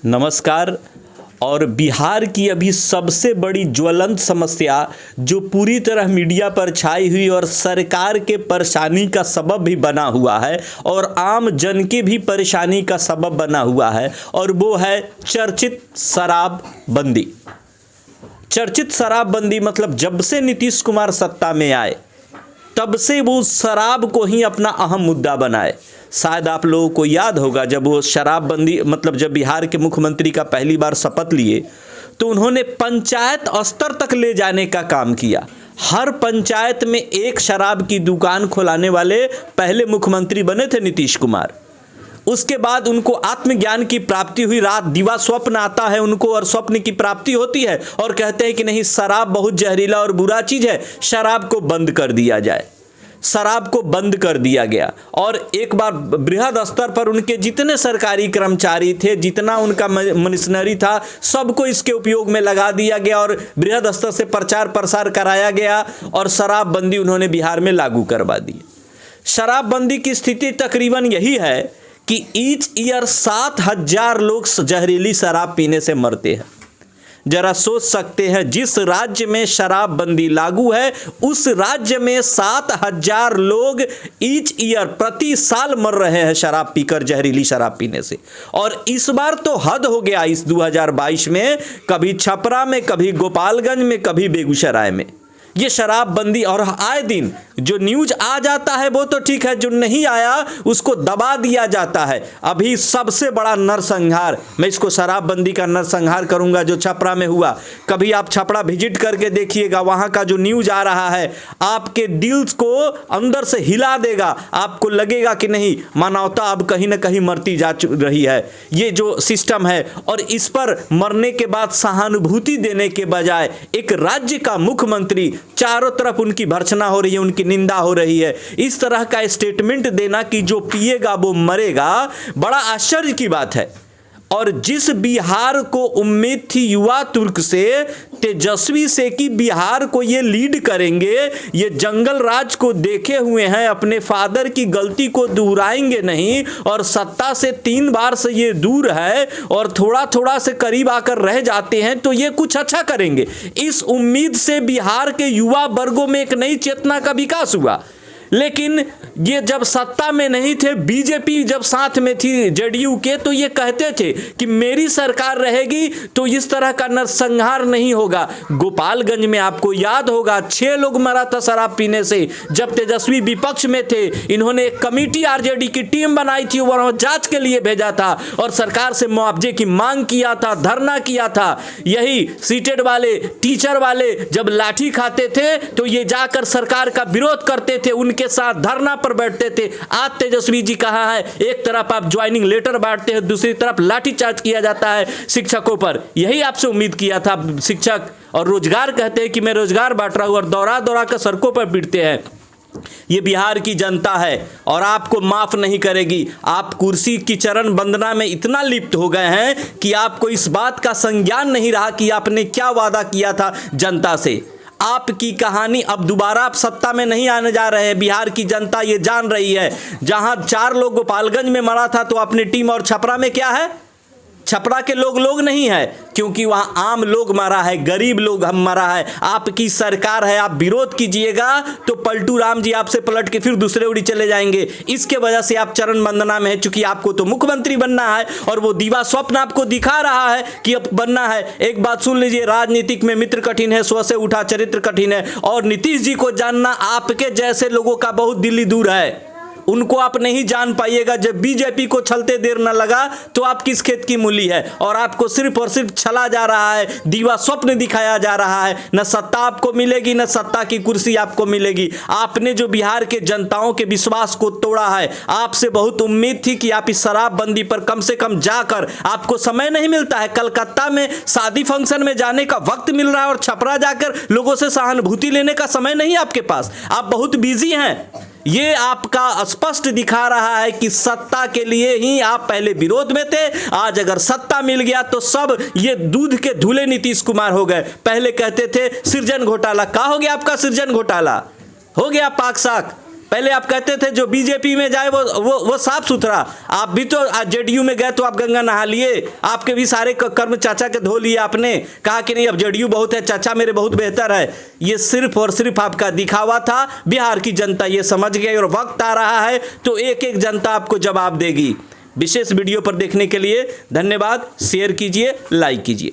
नमस्कार। और बिहार की अभी सबसे बड़ी ज्वलंत समस्या जो पूरी तरह मीडिया पर छाई हुई और सरकार के परेशानी का सबब भी बना हुआ है और आम जन के भी परेशानी का सबब बना हुआ है, और वो है चर्चित शराबबंदी। चर्चित शराबबंदी मतलब जब से नीतीश कुमार सत्ता में आए तब से वो शराब को ही अपना अहम मुद्दा बनाए। शायद आप लोगों को याद होगा, जब वो शराबबंदी मतलब जब बिहार के मुख्यमंत्री का पहली बार शपथ लिए तो उन्होंने पंचायत स्तर तक ले जाने का काम किया। हर पंचायत में एक शराब की दुकान खुलाने वाले पहले मुख्यमंत्री बने थे नीतीश कुमार। उसके बाद उनको आत्मज्ञान की प्राप्ति हुई, रात दिवा स्वप्न आता है उनको और स्वप्न की प्राप्ति होती है और कहते हैं कि नहीं, शराब बहुत जहरीला और बुरा चीज़ है, शराब को बंद कर दिया जाए। शराब को बंद कर दिया गया और एक बार बृहद स्तर पर उनके जितने सरकारी कर्मचारी थे, जितना उनका मशीनरी था, सबको इसके उपयोग में लगा दिया गया और बृहद स्तर से प्रचार प्रसार कराया गया और शराबबंदी उन्होंने बिहार में लागू करवा दी। शराबबंदी की स्थिति तकरीबन यही है कि ईच ईयर 7,000 लोग जहरीली शराब पीने से मरते हैं। जरा सोच सकते हैं, जिस राज्य में शराबबंदी लागू है उस राज्य में 7,000 लोग ईच ईयर प्रति साल मर रहे हैं शराब पीकर, जहरीली शराब पीने से। और इस बार तो हद हो गया इस 2022 में, कभी छपरा में, कभी गोपालगंज में, कभी बेगूसराय में ये शराबबंदी। और आए दिन जो न्यूज आ जाता है वो तो ठीक है, जो नहीं आया उसको दबा दिया जाता है। अभी सबसे बड़ा नरसंहार, मैं इसको शराबबंदी का नरसंहार करूंगा, जो छपरा में हुआ। कभी आप छपरा विजिट करके देखिएगा, वहां का जो न्यूज आ रहा है आपके दिल को अंदर से हिला देगा। आपको लगेगा कि नहीं, मानवता अब कहीं ना कहीं मरती जा रही है। ये जो सिस्टम है, और इस पर मरने के बाद सहानुभूति देने के बजाय एक राज्य का मुख्यमंत्री, चारों तरफ उनकी भर्त्सना हो रही है, उनकी निंदा हो रही है, इस तरह का स्टेटमेंट देना कि जो पिएगा वो मरेगा, बड़ा आश्चर्य की बात है। और जिस बिहार को उम्मीद थी युवा तुर्क से, तेजस्वी से, कि बिहार को ये लीड करेंगे, ये जंगल राज को देखे हुए हैं, अपने फादर की गलती को दोहराएंगे नहीं, और सत्ता से 3 बार से ये दूर है और थोड़ा थोड़ा से करीब आकर रह जाते हैं, तो ये कुछ अच्छा करेंगे। इस उम्मीद से बिहार के युवा वर्गों में एक नई चेतना का विकास हुआ। लेकिन ये जब सत्ता में नहीं थे, बीजेपी जब साथ में थी जेडीयू के, तो ये कहते थे कि मेरी सरकार रहेगी तो इस तरह का नरसंहार नहीं होगा। गोपालगंज में आपको याद होगा 6 लोग मरा था शराब पीने से, जब तेजस्वी विपक्ष में थे। इन्होंने एक कमेटी आरजेडी की टीम बनाई थी, वह जांच के लिए भेजा था और सरकार से मुआवजे की मांग किया था, धरना किया था। यही सीटेड वाले, टीचर वाले जब लाठी खाते थे तो ये जाकर सरकार का विरोध करते थे, के साथ धरना पर बैठते थे। आज तेजस्वी जी कहां है? एक तरफ आप ज्वाइनिंग लेटर बांटते हैं, दूसरी तरफ लाठीचार्ज किया जाता है शिक्षकों पर। यही आपसे उम्मीद किया था शिक्षक। और रोजगार कहते हैं कि मैं रोजगार बांट रहा हूं, और दौरा दौरा कर सड़कों पर पीटते हैं। ये बिहार की जनता है और आपको माफ नहीं करेगी। आप कुर्सी की चरण वंदना में इतना लिप्त हो गए हैं कि आपको इस बात का संज्ञान नहीं रहा कि आपने क्या वादा किया था जनता से। आपकी कहानी अब दोबारा आप सत्ता में नहीं आने जा रहे हैं, बिहार की जनता ये जान रही है। जहां 4 लोग गोपालगंज में मरा था तो अपनी टीम, और छपरा में क्या है? छपरा के लोग नहीं है, क्योंकि वहां आम लोग मरा है, गरीब लोग हम मरा है। आपकी सरकार है, आप विरोध कीजिएगा तो पलटू राम जी आपसे पलट के फिर दूसरे उड़ी चले जाएंगे। इसके वजह से आप चरण वंदना में है, चूंकि आपको तो मुख्यमंत्री बनना है और वो दीवा स्वप्न आपको दिखा रहा है कि अब बनना है। एक बात सुन लीजिए, राजनीतिक में मित्र कठिन है, स्व से उठा चरित्र कठिन है। और नीतीश जी को जानना आपके जैसे लोगों का बहुत दिल्ली दूर है, उनको आप नहीं जान पाइएगा। जब बीजेपी को छलते देर न लगा तो आप किस खेत की मूली है, और आपको सिर्फ और सिर्फ छला जा रहा है, दीवा स्वप्न दिखाया जा रहा है। न सत्ता आपको मिलेगी, न सत्ता की कुर्सी आपको मिलेगी। आपने जो बिहार के जनताओं के विश्वास को तोड़ा है, आपसे बहुत उम्मीद थी कि आप इस शराबबंदी पर कम से कम जाकर, आपको समय नहीं मिलता है, कलकत्ता में शादी फंक्शन में जाने का वक्त मिल रहा है और छपरा जाकर लोगों से सहानुभूति लेने का समय नहीं है आपके पास, आप बहुत बिजी हैं। ये आपका स्पष्ट दिखा रहा है कि सत्ता के लिए ही आप पहले विरोध में थे, आज अगर सत्ता मिल गया तो सब ये दूध के धुले नीतीश कुमार हो गए। पहले कहते थे सृजन घोटाला, क्या हो गया आपका सृजन घोटाला? हो गया पाक साक। पहले आप कहते थे जो बीजेपी में जाए वो साफ सुथरा, आप भी तो जेडीयू में गए तो आप गंगा नहा लिए, आपके भी सारे कर्म चाचा के धो लिए, आपने कहा कि नहीं अब जेडीयू बहुत है, चाचा मेरे बहुत बेहतर है। ये सिर्फ और सिर्फ आपका दिखावा था। बिहार की जनता ये समझ गई और वक्त आ रहा है तो एक एक जनता आपको जवाब देगी। विशेष वीडियो पर देखने के लिए धन्यवाद। शेयर कीजिए, लाइक कीजिए।